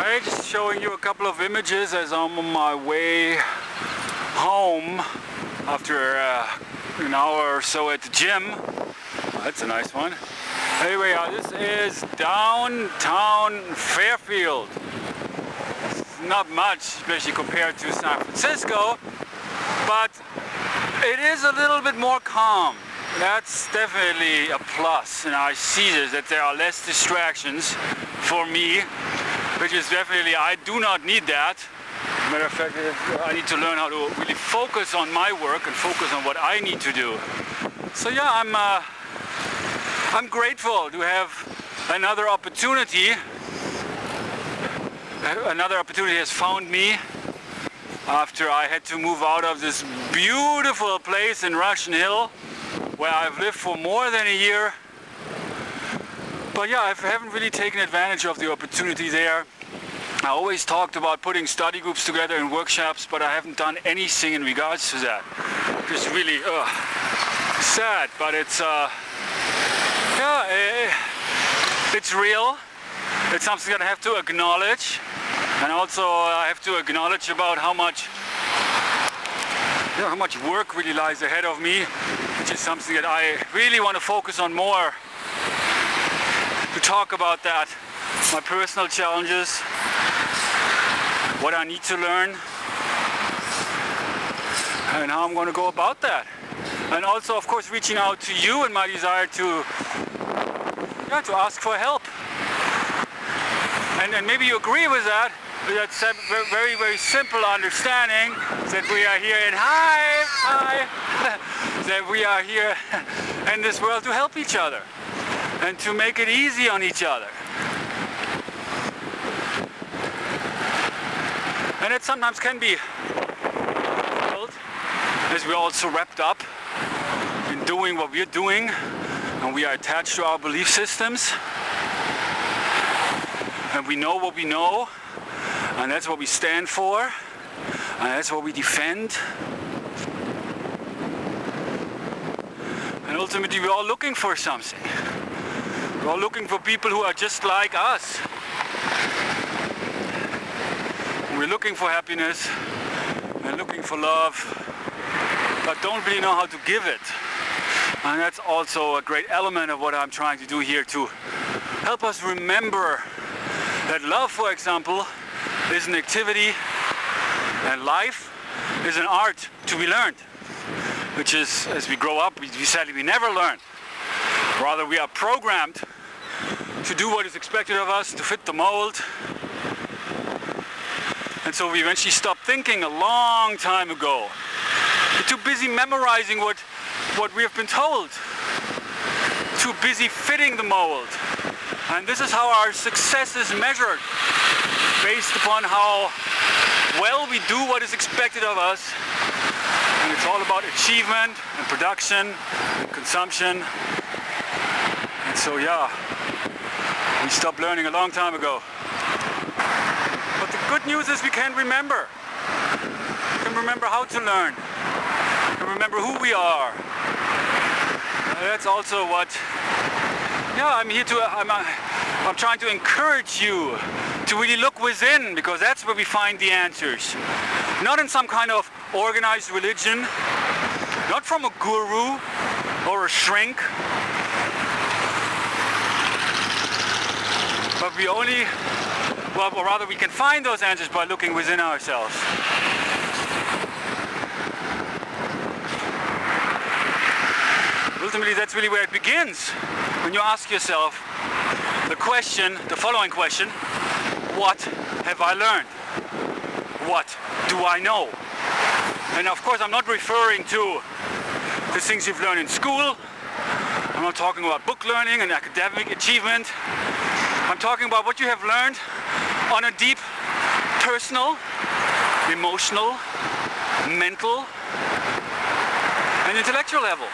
Hey, just showing you a couple of images as I'm on my way home after an hour or so at the gym. That's a nice one. Anyway, this is downtown Fairfield. It's not much, especially compared to San Francisco, but it is a little bit more calm. That's definitely a plus, and I see this, that there are less distractions for me, which is definitely, I do not need that. Matter of fact, I need to learn how to really focus on my work and focus on what I need to do. So yeah, I'm grateful to have another opportunity. Another opportunity has found me after I had to move out of this beautiful place in Russian Hill, where I've lived for more than a year. But yeah, I haven't really taken advantage of the opportunity there. I always talked about putting study groups together in workshops, but I haven't done anything in regards to that. Just really sad, but it's it's real. It's something that I have to acknowledge, and also I have to acknowledge about how much work really lies ahead of me, which is something that I really want to focus on more. To talk about that, my personal challenges, what I need to learn, and how I'm going to go about that. And also, of course, reaching out to you and my desire to ask for help. And maybe you agree with that. That very, very simple understanding that we are here in that we are here in this world to help each other and to make it easy on each other. And it sometimes can be difficult, as we're all so wrapped up in doing what we're doing, and we are attached to our belief systems, and we know what we know, and that's what we stand for, and that's what we defend. And ultimately we're all looking for something. We're all looking for people who are just like us. We're looking for happiness and looking for love, but don't really know how to give it. And that's also a great element of what I'm trying to do here, to help us remember that love, for example, is an activity, and life is an art to be learned, which is, as we grow up, we sadly we never learn. Rather, we are programmed to do what is expected of us, to fit the mold. And so we eventually stopped thinking a long time ago. We're too busy memorizing what we have been told. Too busy fitting the mold. And this is how our success is measured, based upon how well we do what is expected of us. And it's all about achievement and production and consumption. And so yeah, we stopped learning a long time ago. But the good news is we can remember. We can remember how to learn. We can remember who we are. That's also what, I'm here to, I'm trying to encourage you to really look within, because that's where we find the answers. Not in some kind of organized religion, not from a guru or a shrink, but or rather we can find those answers by looking within ourselves. Ultimately, that's really where it begins. When you ask yourself the following question, what have I learned? What do I know? And of course, I'm not referring to the things you've learned in school. I'm not talking about book learning and academic achievement. I'm talking about what you have learned on a deep personal, emotional, mental, and intellectual level.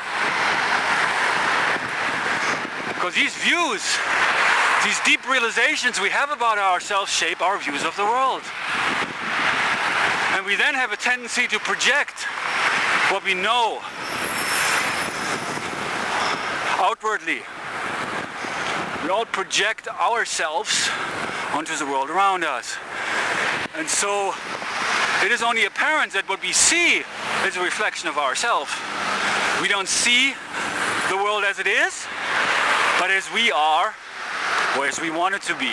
Because these views, these deep realizations we have about ourselves shape our views of the world. And we then have a tendency to project what we know outwardly. We all project ourselves onto the world around us. And so it is only apparent that what we see is a reflection of ourselves. We don't see the world as it is, but as we are, or as we want it to be.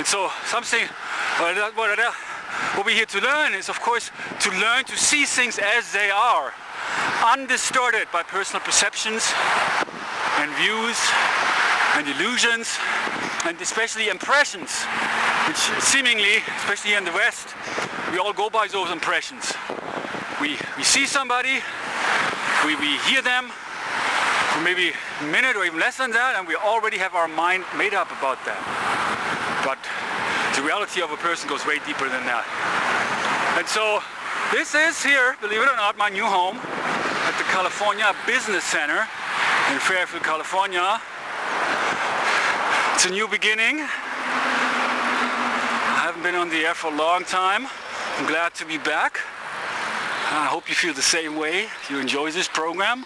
And so something, what we're here to learn is, of course, to learn to see things as they are, undistorted by personal perceptions and views and illusions, and especially impressions, which seemingly, especially here in the West, we all go by those impressions. We see somebody, we hear them for maybe a minute or even less than that, and we already have our mind made up about that. But the reality of a person goes way deeper than that. And so this is here, believe it or not, my new home at the California Business Center in Fairfield, California. It's a new beginning. I haven't been on the air for a long time. I'm glad to be back. I hope you feel the same way. You enjoy this program.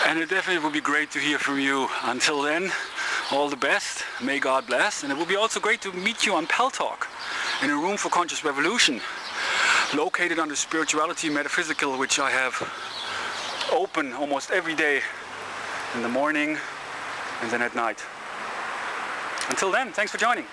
And it definitely will be great to hear from you. Until then, all the best. May God bless. And it will be also great to meet you on Pal Talk in a room for conscious revolution, located under spirituality metaphysical, which I have open almost every day in the morning and then at night. Until then, thanks for joining.